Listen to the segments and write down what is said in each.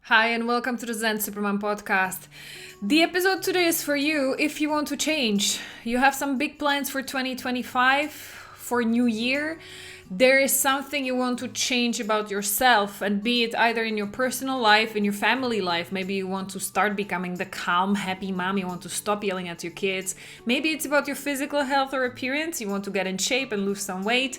Hi, and welcome to the Zen Superman podcast. The episode today is for you if you want to change. You have some big plans for 2025, for New Year. There is something you want to change about yourself, and be it either in your personal life, in your family life. Maybe you want to start becoming the calm, happy mom. You want to stop yelling at your kids. Maybe it's about your physical health or appearance. You want to get in shape and lose some weight.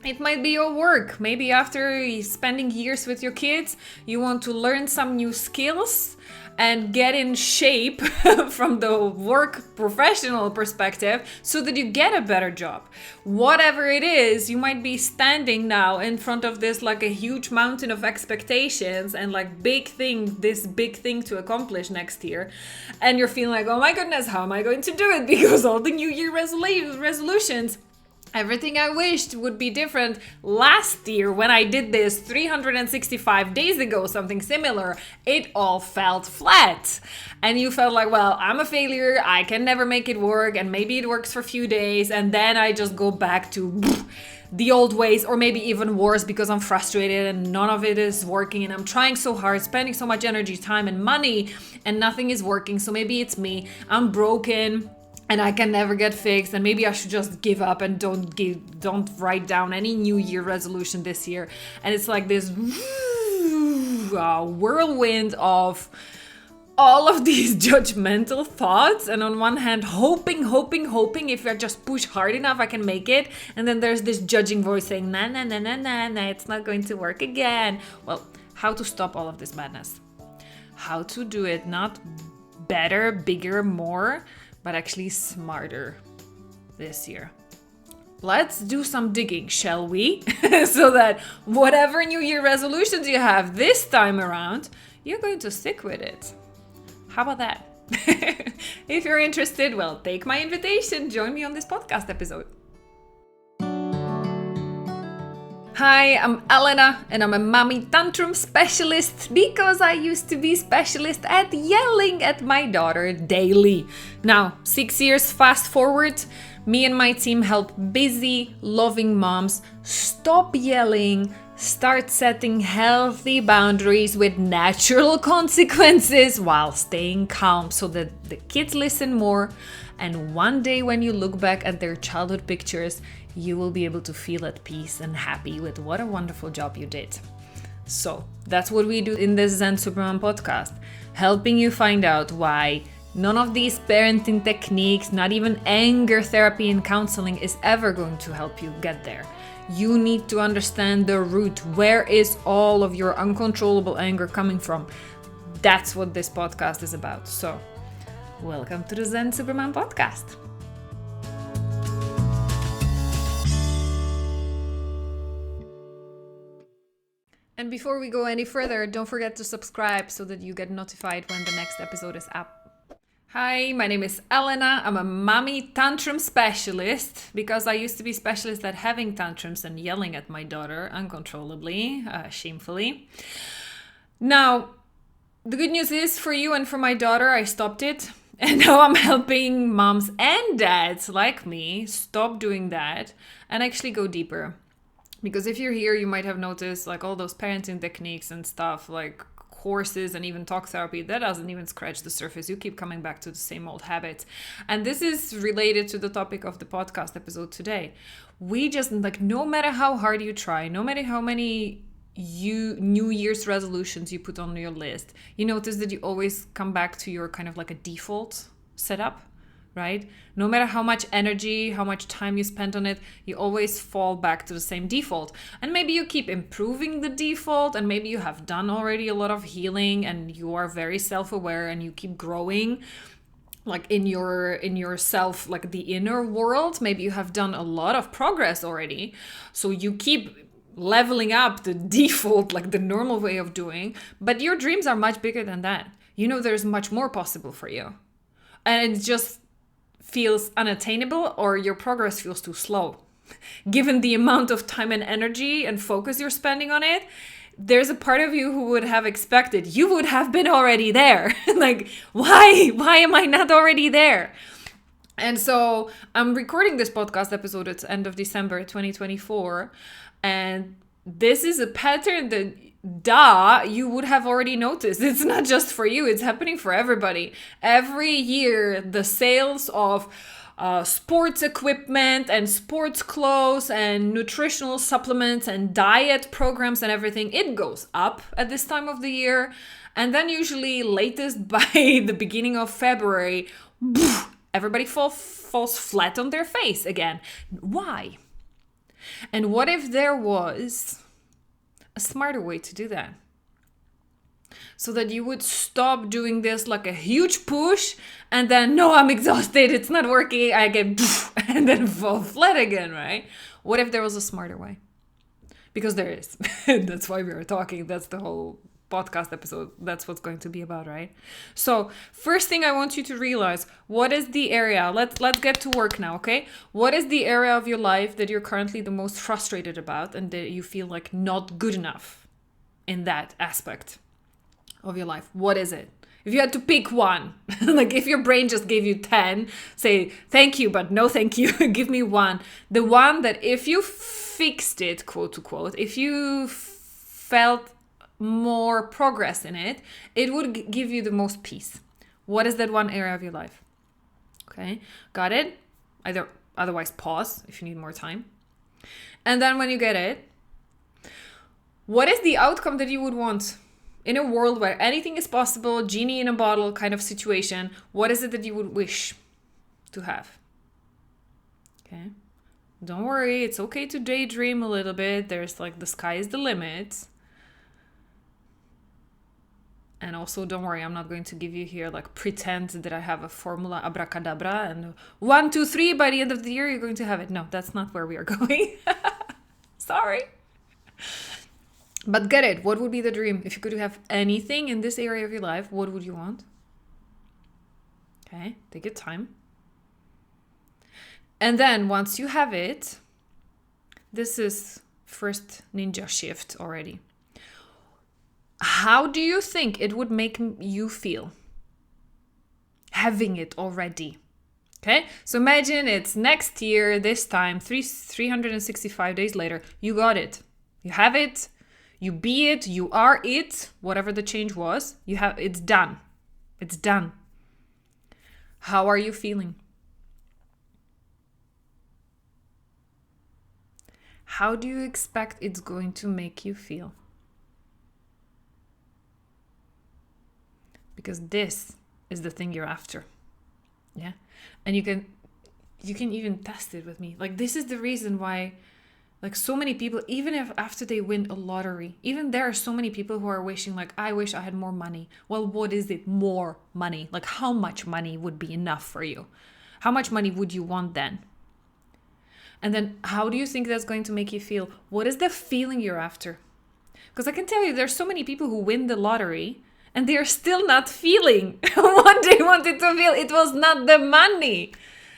It might be your work. Maybe after spending years with your kids, you want to learn some new skills and get in shape from the work professional perspective so that you get a better job. Whatever it is, you might be standing now in front of this like a huge mountain of expectations and like this big thing to accomplish next year. And you're feeling like, oh my goodness, how am I going to do it? Because all the New Year resolutions, everything I wished would be different last year when I did this 365 days ago, something similar, it all felt flat. And you felt like, well, I'm a failure, I can never make it work, and maybe it works for a few days, and then I just go back to the old ways, or maybe even worse because I'm frustrated and none of it is working and I'm trying so hard, spending so much energy, time, and money, and nothing is working. So maybe it's me, I'm broken, and I can never get fixed, and maybe I should just give up and don't write down any New Year resolution this year. And it's like this whirlwind of all of these judgmental thoughts, and on one hand hoping if I just push hard enough I can make it, and then there's this judging voice saying nah, it's not going to work again. Well, how to stop all of this madness? How to do it not better, bigger, more, but actually smarter this year. Let's do some digging, shall we? So that whatever New Year resolutions you have this time around, you're going to stick with it. How about that? If you're interested, well, take my invitation. Join me on this podcast episode. Hi, I'm Elena, and I'm a mommy tantrum specialist because I used to be specialist at yelling at my daughter daily. Now, 6 years fast forward, me and my team help busy, loving moms stop yelling, start setting healthy boundaries with natural consequences while staying calm so that the kids listen more. And one day when you look back at their childhood pictures, you will be able to feel at peace and happy with what a wonderful job you did. So that's what we do in this Zen Superman podcast, helping you find out why none of these parenting techniques, not even anger therapy and counseling, is ever going to help you get there. You need to understand the root. Where is all of your uncontrollable anger coming from? That's what this podcast is about. So, welcome to the Zen Superman podcast. And before we go any further, don't forget to subscribe so that you get notified when the next episode is up. Hi, my name is Elena. I'm a mommy tantrum specialist because I used to be specialist at having tantrums and yelling at my daughter uncontrollably, shamefully. Now, the good news is for you and for my daughter, I stopped it. And now I'm helping moms and dads like me stop doing that and actually go deeper. Because if you're here, you might have noticed like all those parenting techniques and stuff, like courses and even talk therapy, that doesn't even scratch the surface. You keep coming back to the same old habits. And this is related to the topic of the podcast episode today. We just like, no matter how hard you try, no matter how many New Year's resolutions you put on your list, you notice that you always come back to your kind of like a default setup. Right? No matter how much energy, how much time you spend on it, you always fall back to the same default. And maybe you keep improving the default, and maybe you have done already a lot of healing and you are very self-aware and you keep growing like in yourself, like the inner world. Maybe you have done a lot of progress already. So you keep leveling up the default, like the normal way of doing, but your dreams are much bigger than that. You know, there's much more possible for you. And it just feels unattainable, or your progress feels too slow. Given the amount of time and energy and focus you're spending on it, there's a part of you who would have expected you would have been already there. Like, why am I not already there? And so I'm recording this podcast episode at the end of December 2024. And this is a pattern duh, you would have already noticed. It's not just for you, it's happening for everybody. Every year, the sales of sports equipment and sports clothes and nutritional supplements and diet programs and everything, it goes up at this time of the year. And then usually latest by the beginning of February, everybody falls flat on their face again. Why? And what if there was a smarter way to do that? So that you would stop doing this like a huge push and then, no, I'm exhausted, it's not working, I get, and then fall flat again, right? What if there was a smarter way? Because there is. That's why we are talking. That's the whole podcast episode. That's what's going to be about, right? So first thing I want you to realize, what is the area? Let's get to work now, okay? What is the area of your life that you're currently the most frustrated about and that you feel like not good enough in that aspect of your life? What is it? If you had to pick one, like if your brain just gave you 10, say thank you, but no thank you, give me one. The one that if you fixed it, quote unquote, if you felt more progress in it, it would give you the most peace. What is that one area of your life? Okay, got it? Otherwise pause if you need more time. And then when you get it, what is the outcome that you would want? In a world where anything is possible, genie in a bottle kind of situation, what is it that you would wish to have? Okay. Don't worry, it's okay to daydream a little bit. There's like the sky is the limit. And also, don't worry, I'm not going to give you here like pretend that I have a formula abracadabra and 1, 2, 3 by the end of the year you're going to have it. No, that's not where we are going. Sorry. But get it. What would be the dream? If you could have anything in this area of your life, what would you want? Okay, take your time. And then once you have it, this is first ninja shift already. How do you think it would make you feel having it already? Okay, so imagine it's next year, this time, 365 days later, you got it. You have it. You be it, you are it, whatever the change was, it's done. It's done. How are you feeling? How do you expect it's going to make you feel? Because this is the thing you're after. Yeah? And you can even test it with me. Like, this is the reason why, like, so many people, even if after they win a lottery, even there are so many people who are wishing, like, I wish I had more money. Well, what is it? More money. Like, how much money would be enough for you? How much money would you want then? And then how do you think that's going to make you feel? What is the feeling you're after? Because I can tell you, there's so many people who win the lottery and they are still not feeling what they wanted to feel. It was not the money.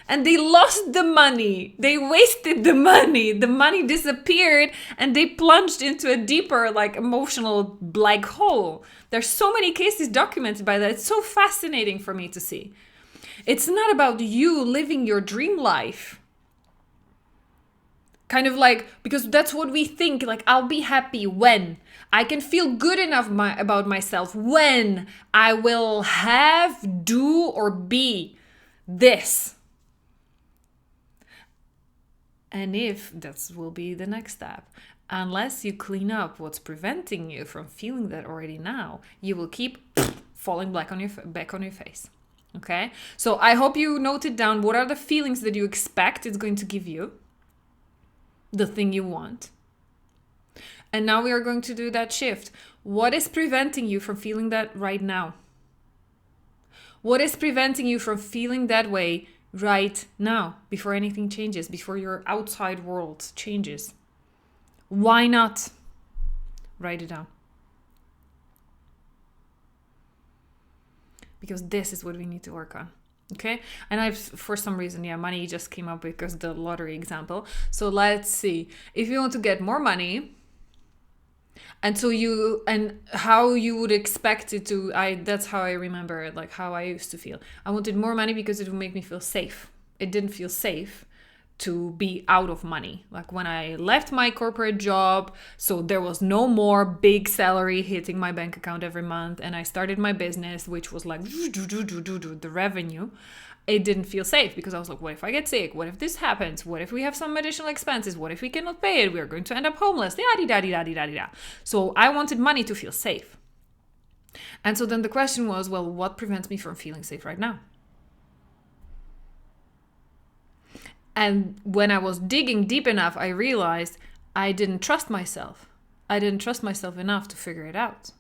And they lost the money. They wasted the money. The money disappeared and they plunged into a deeper, like, emotional black hole. There's so many cases documented by that. It's so fascinating for me to see. It's not about you living your dream life. Kind of like, because that's what we think, like, I'll be happy when I can feel good enough about myself, when I will have, do, or be this. And if that will be the next step, unless you clean up what's preventing you from feeling that already now, you will keep falling back on your face. Okay? So I hope you noted down what are the feelings that you expect it's going to give you, the thing you want. And now we are going to do that shift. What is preventing you from feeling that right now? What is preventing you from feeling that way right now, before anything changes, before your outside world changes? Why not? Write it down. Because this is what we need to work on. Okay? And for some reason, money just came up because the lottery example. So let's see. If you want to get more money, and how you would expect it to, that's how I remember it, like how I used to feel. I wanted more money because it would make me feel safe. It didn't feel safe to be out of money. Like when I left my corporate job, so there was no more big salary hitting my bank account every month, and I started my business, which was like the revenue. It didn't feel safe because I was like, what if I get sick? What if this happens? What if we have some additional expenses? What if we cannot pay it? We're going to end up homeless. So I wanted money to feel safe. And so then the question was, well, what prevents me from feeling safe right now? And when I was digging deep enough, I realized I didn't trust myself. I didn't trust myself enough to figure it out.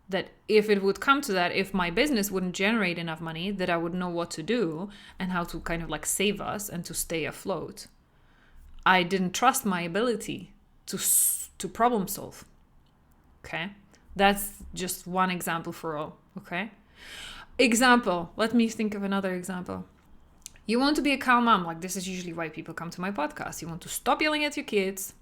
That if it would come to that, if my business wouldn't generate enough money, that I would know what to do and how to kind of like save us and to stay afloat. I didn't trust my ability to problem solve. Okay? That's just one example for all. Okay? Example. Let me think of another example. You want to be a calm mom. Like, this is usually why people come to my podcast. You want to stop yelling at your kids.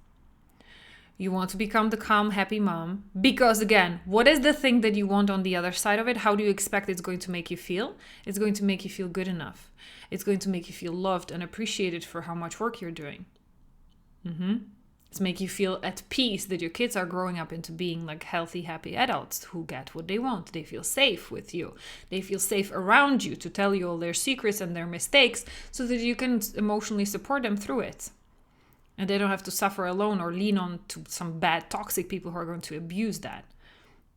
You want to become the calm, happy mom. Because again, what is the thing that you want on the other side of it? How do you expect it's going to make you feel? It's going to make you feel good enough. It's going to make you feel loved and appreciated for how much work you're doing. It's make you feel at peace that your kids are growing up into being like healthy, happy adults who get what they want. They feel safe with you. They feel safe around you to tell you all their secrets and their mistakes so that you can emotionally support them through it. And they don't have to suffer alone or lean on to some bad, toxic people who are going to abuse that.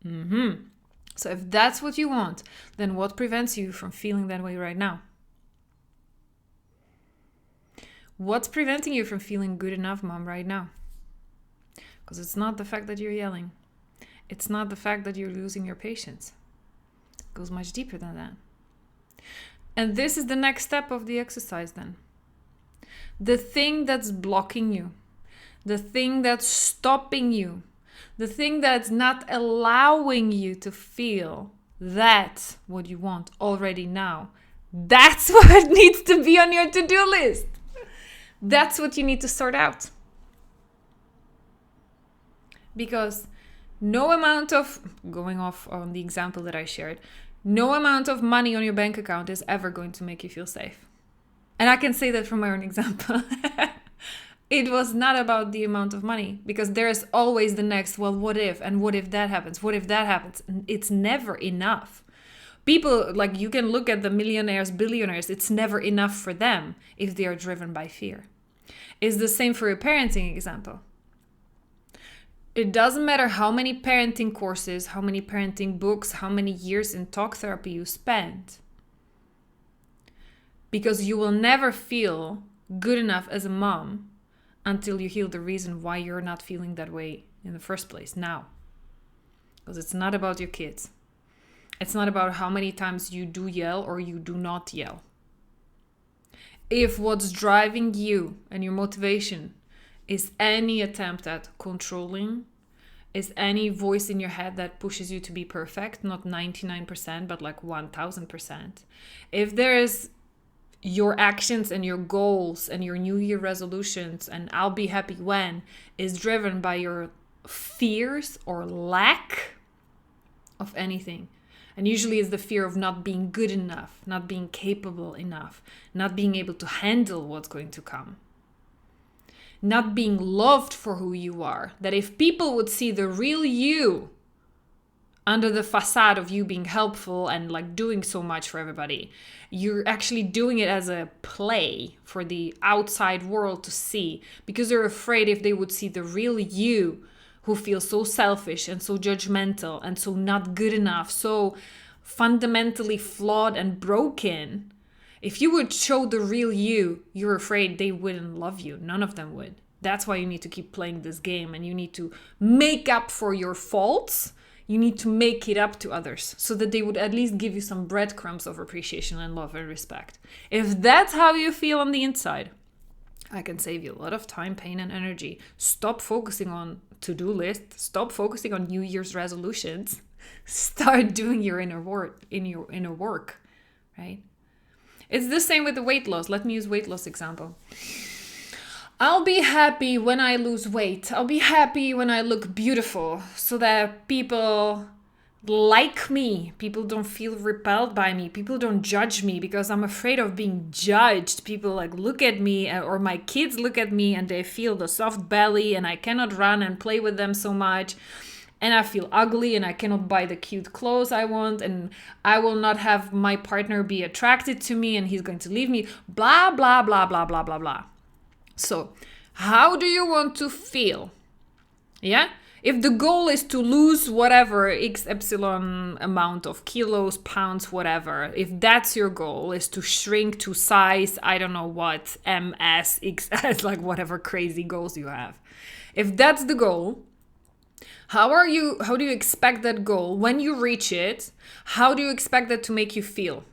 So if that's what you want, then what prevents you from feeling that way right now? What's preventing you from feeling good enough, mom, right now? Because it's not the fact that you're yelling. It's not the fact that you're losing your patience. It goes much deeper than that. And this is the next step of the exercise then. The thing that's blocking you, the thing that's stopping you, the thing that's not allowing you to feel that's what you want already now. That's what needs to be on your to-do list. That's what you need to sort out. Because no amount of, going off on the example that I shared, no amount of money on your bank account is ever going to make you feel safe. And I can say that from my own example. It was not about the amount of money, because there is always the next, well, what if? And what if that happens? What if that happens? It's never enough. People, like, you can look at the millionaires, billionaires, it's never enough for them if they are driven by fear. It's the same for a parenting example. It doesn't matter how many parenting courses, how many parenting books, how many years in talk therapy you spend. Because you will never feel good enough as a mom until you heal the reason why you're not feeling that way in the first place now. Because it's not about your kids. It's not about how many times you do yell or you do not yell. If what's driving you and your motivation is any attempt at controlling, is any voice in your head that pushes you to be perfect, not 99%, but like 1000%. If there is your actions and your goals and your New Year resolutions and I'll be happy when is driven by your fears or lack of anything. And usually it's the fear of not being good enough, not being capable enough, not being able to handle what's going to come. Not being loved for who you are. That if people would see the real you under the facade of you being helpful and like doing so much for everybody, you're actually doing it as a play for the outside world to see, because they're afraid if they would see the real you who feels so selfish and so judgmental and so not good enough, so fundamentally flawed and broken. If you would show the real you, you're afraid they wouldn't love you. None of them would. That's why you need to keep playing this game, and you need to make up for your faults. You need to make it up to others so that they would at least give you some breadcrumbs of appreciation and love and respect. If that's how you feel on the inside, I can save you a lot of time, pain, and energy. Stop focusing on to-do lists. Stop focusing on New Year's resolutions. Start doing your inner work, right? It's the same with the weight loss. Let me use weight loss example. I'll be happy when I lose weight. I'll be happy when I look beautiful so that people like me. People don't feel repelled by me. People don't judge me because I'm afraid of being judged. People like look at me, or my kids look at me and they feel the soft belly and I cannot run and play with them so much. And I feel ugly and I cannot buy the cute clothes I want, and I will not have my partner be attracted to me and he's going to leave me. Blah, blah, blah, blah, blah, blah, blah. So how do you want to feel? Yeah? If the goal is to lose whatever X epsilon amount of kilos, pounds, whatever, if that's your goal, is to shrink to size, I don't know what, MS, XS, like whatever crazy goals you have. If that's the goal, how do you expect that goal, when you reach it, how do you expect that to make you feel?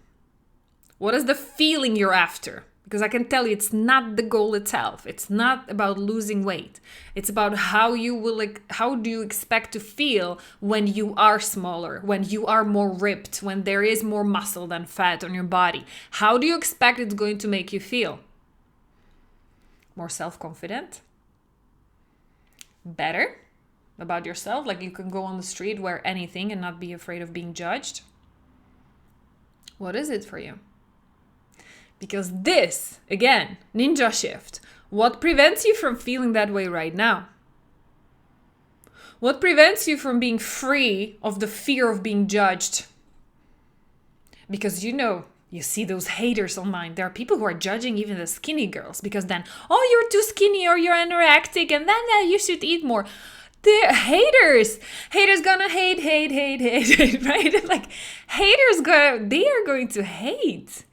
What is the feeling you're after? Because I can tell you, it's not the goal itself. It's not about losing weight. It's about how do you expect to feel when you are smaller, when you are more ripped, when there is more muscle than fat on your body. How do you expect it's going to make you feel? More self-confident? Better about yourself? Like you can go on the street, wear anything and not be afraid of being judged? What is it for you? Because this, again, ninja shift, what prevents you from feeling that way right now? What prevents you from being free of the fear of being judged? Because you see those haters online. There are people who are judging even the skinny girls because then, oh, you're too skinny or you're anorexic and then you should eat more. They're haters gonna hate, right? Like they are going to hate.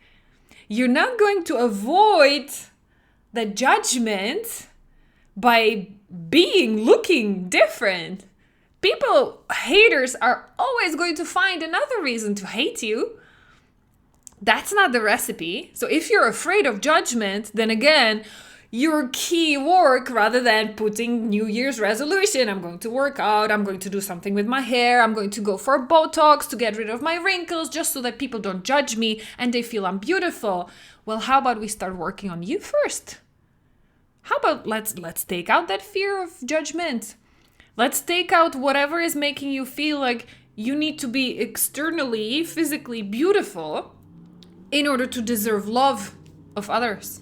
You're not going to avoid the judgment by looking different. Haters are always going to find another reason to hate you. That's not the recipe. So if you're afraid of judgment, then again, your key work, rather than putting New Year's resolution, I'm going to work out, I'm going to do something with my hair, I'm going to go for Botox to get rid of my wrinkles just so that people don't judge me and they feel I'm beautiful. Well, how about we start working on you first? How about let's take out that fear of judgment. Let's take out whatever is making you feel like you need to be externally, physically beautiful in order to deserve love of others.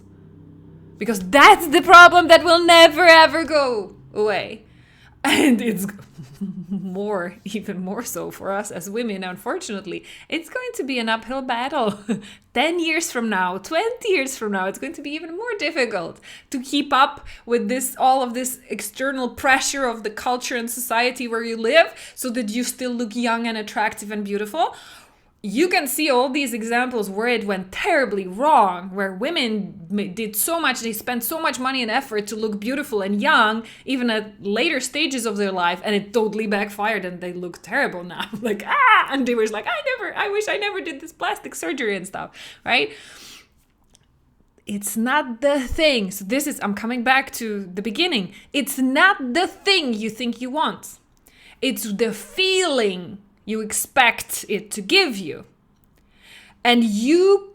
Because that's the problem that will never ever go away. And it's even more so for us as women, unfortunately. It's going to be an uphill battle. 10 years from now, 20 years from now, it's going to be even more difficult to keep up with all of this external pressure of the culture and society where you live so that you still look young and attractive and beautiful. You can see all these examples where it went terribly wrong, where women did so much, they spent so much money and effort to look beautiful and young, even at later stages of their life, and it totally backfired and they look terrible now. And they were like, I wish I never did this plastic surgery and stuff, right? It's not the thing. So I'm coming back to the beginning. It's not the thing you think you want. It's the feeling you expect it to give you. And your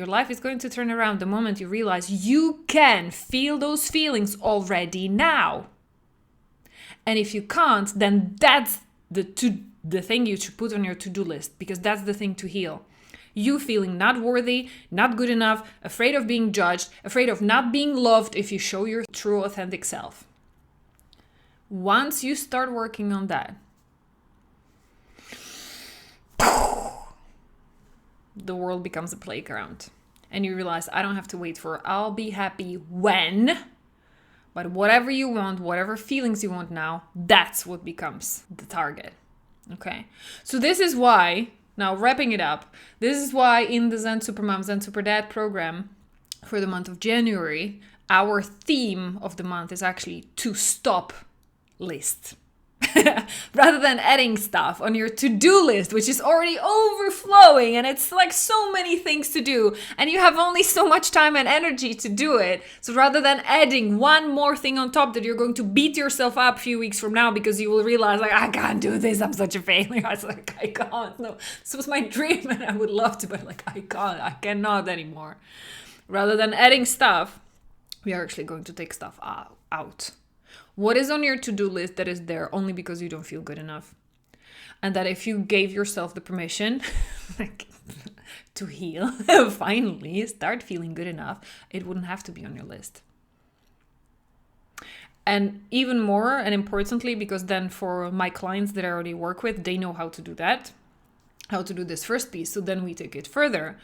life is going to turn around the moment you realize you can feel those feelings already now. And if you can't, then that's the thing you should put on your to-do list, because that's the thing to heal. You feeling not worthy, not good enough, afraid of being judged, afraid of not being loved if you show your true, authentic self. Once you start working on that, the world becomes a playground. And you realize, I don't have to wait for I'll be happy when, but whatever you want, whatever feelings you want now, that's what becomes the target. Okay? So this is why, now wrapping it up, this is why in the Zen Supermom, Zen Super Dad program for the month of January, our theme of the month is actually to stop list. Rather than adding stuff on your to-do list, which is already overflowing and it's like so many things to do and you have only so much time and energy to do it. So rather than adding one more thing on top that you're going to beat yourself up a few weeks from now because you will realize I can't do this, I'm such a failure. I was like, I can't. No, this was my dream and I would love to, but I cannot anymore. Rather than adding stuff, we are actually going to take stuff out. What is on your to-do list that is there only because you don't feel good enough? And that if you gave yourself the permission like, to heal, finally start feeling good enough, it wouldn't have to be on your list. And even more, and importantly, because then for my clients that I already work with, they know how to do that, how to do this first piece. So then we take it further.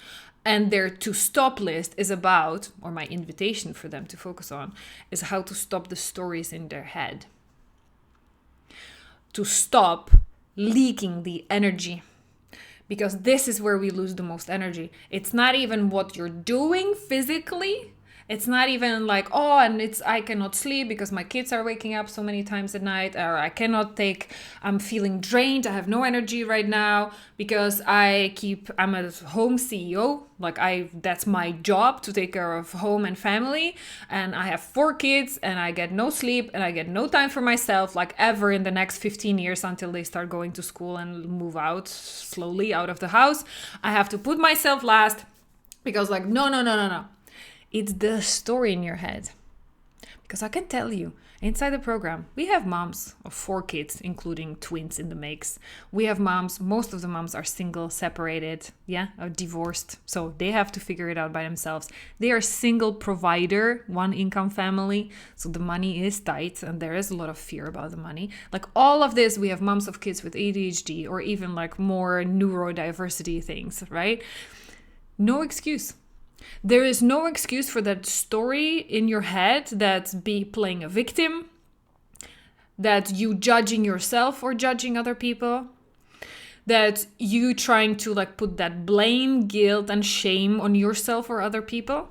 And their to stop list is about, or my invitation for them to focus on, is how to stop the stories in their head. To stop leaking the energy. Because this is where we lose the most energy. It's not even what you're doing physically. It's not even like, oh, and I cannot sleep because my kids are waking up so many times at night, or I'm feeling drained, I have no energy right now because I'm a home CEO. That's my job, to take care of home and family. And I have 4 kids and I get no sleep and I get no time for myself, like ever in the next 15 years until they start going to school and move out slowly out of the house. I have to put myself last because no. It's the story in your head. Because I can tell you, inside the program, we have moms of 4 kids, including twins in the mix. We have moms, most of the moms are single, separated, or divorced. So they have to figure it out by themselves. They are single provider, 1 income family. So the money is tight and there is a lot of fear about the money. Like all of this, we have moms of kids with ADHD or even like more neurodiversity things, right? No excuse. There is no excuse for that story in your head that's playing a victim, that you judging yourself or judging other people, that you trying to like put that blame, guilt, and shame on yourself or other people.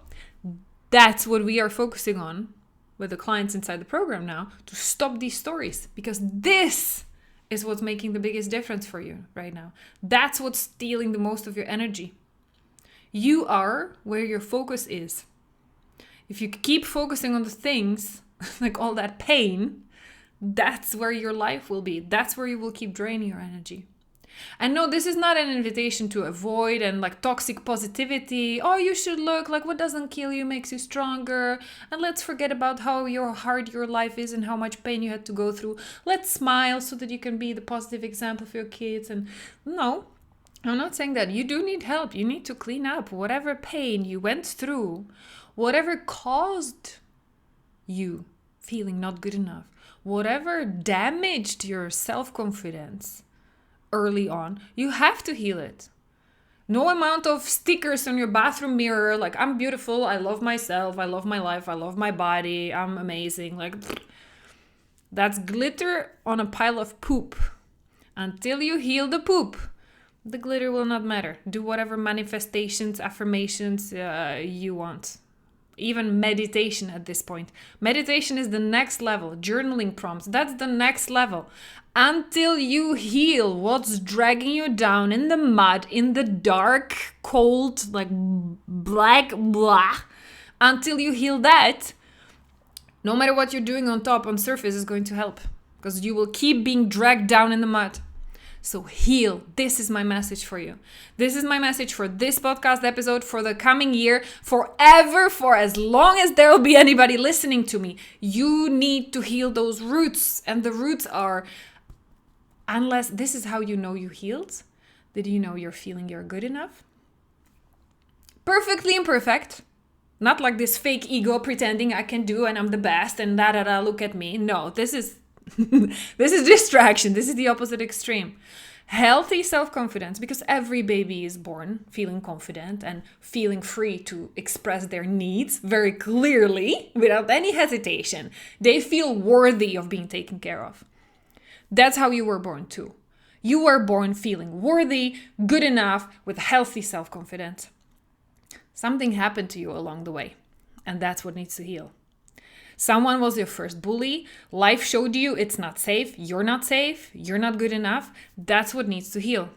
That's what we are focusing on with the clients inside the program now, to stop these stories, because this is what's making the biggest difference for you right now. That's what's stealing the most of your energy. You are where your focus is. If you keep focusing on the things, like all that pain, that's where your life will be. That's where you will keep draining your energy. And no, this is not an invitation to avoid and like toxic positivity. Oh, you should look like what doesn't kill you makes you stronger. And let's forget about how hard your life is and how much pain you had to go through. Let's smile so that you can be the positive example for your kids. And no, I'm not saying that. You do need help. You need to clean up whatever pain you went through, whatever caused you feeling not good enough, whatever damaged your self-confidence early on. You have to heal it. No amount of stickers on your bathroom mirror, like I'm beautiful, I love myself, I love my life, I love my body, I'm amazing. Like that's glitter on a pile of poop. Until you heal the poop, the glitter will not matter. Do whatever manifestations, affirmations you want. Even meditation at this point. Meditation is the next level. Journaling prompts, that's the next level. Until you heal what's dragging you down in the mud, in the dark, cold, like black, blah. Until you heal that, no matter what you're doing on top, on surface is going to help. Because you will keep being dragged down in the mud. So heal. This is my message for you. This is my message for this podcast episode, for the coming year, forever, for as long as there will be anybody listening to me. You need to heal those roots. And the roots are, unless this is how you know you healed. Did you know you're feeling you're good enough? Perfectly imperfect. Not like this fake ego pretending I can do and I'm the best and da look at me. No, this is this is distraction. This is the opposite extreme. Healthy self-confidence, because every baby is born feeling confident and feeling free to express their needs very clearly without any hesitation. They feel worthy of being taken care of. That's how you were born too. You were born feeling worthy, good enough, with healthy self-confidence. Something happened to you along the way, and that's what needs to heal. Someone was your first bully. Life showed you it's not safe. You're not good enough. That's what needs to heal.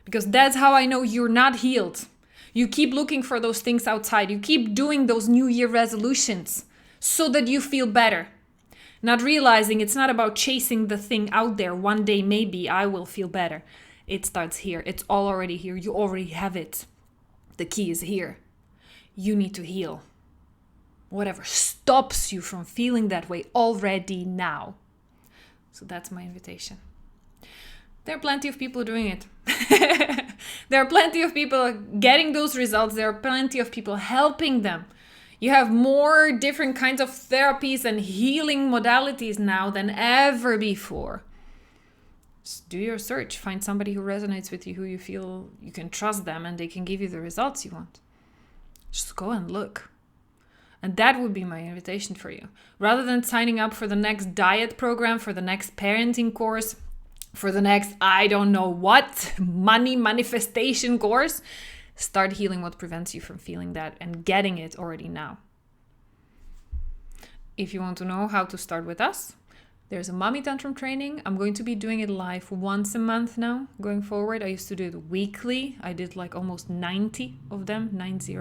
Because that's how I know you're not healed. You keep looking for those things outside. You keep doing those New Year resolutions so that you feel better. Not realizing it's not about chasing the thing out there. One day maybe I will feel better. It starts here. It's all already here. You already have it. The key is here. You need to heal. Whatever stops you from feeling that way already now. So that's my invitation. There are plenty of people doing it. There are plenty of people getting those results. There are plenty of people helping them. You have more different kinds of therapies and healing modalities now than ever before. Just do your search. Find somebody who resonates with you, who you feel you can trust them and they can give you the results you want. Just go and look. And that would be my invitation for you. Rather than signing up for the next diet program, for the next parenting course, for the next I don't know what money manifestation course, start healing what prevents you from feeling that and getting it already now. If you want to know how to start with us, there's a Mommy Tantrum training. I'm going to be doing it live once a month now, going forward. I used to do it weekly. I did like almost 90 of them, 90,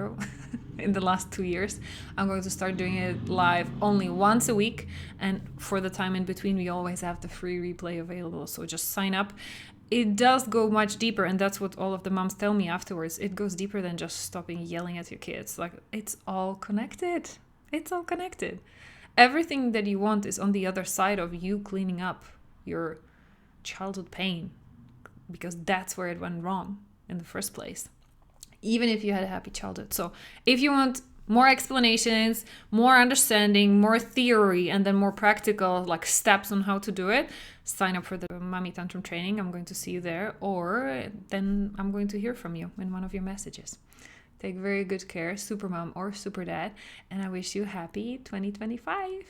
in the last 2 years. I'm going to start doing it live only once a week. And for the time in between, we always have the free replay available. So just sign up. It does go much deeper. And that's what all of the moms tell me afterwards. It goes deeper than just stopping yelling at your kids. Like, it's all connected. It's all connected. Everything that you want is on the other side of you cleaning up your childhood pain, because that's where it went wrong in the first place, even if you had a happy childhood. So if you want more explanations, more understanding, more theory, and then more practical like steps on how to do it, sign up for the Mommy Tantrum training. I'm going to see you there, or then I'm going to hear from you in one of your messages. Take very good care, super mom or super dad, and I wish you happy 2025.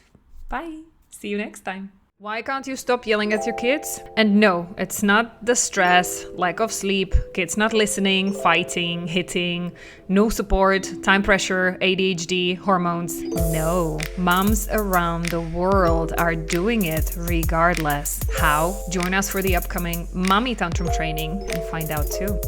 Bye. See you next time. Why can't you stop yelling at your kids? And no, it's not the stress, lack of sleep, kids not listening, fighting, hitting, no support, time pressure, ADHD, hormones. No, moms around the world are doing it regardless. How? Join us for the upcoming Mommy Tantrum training and find out too.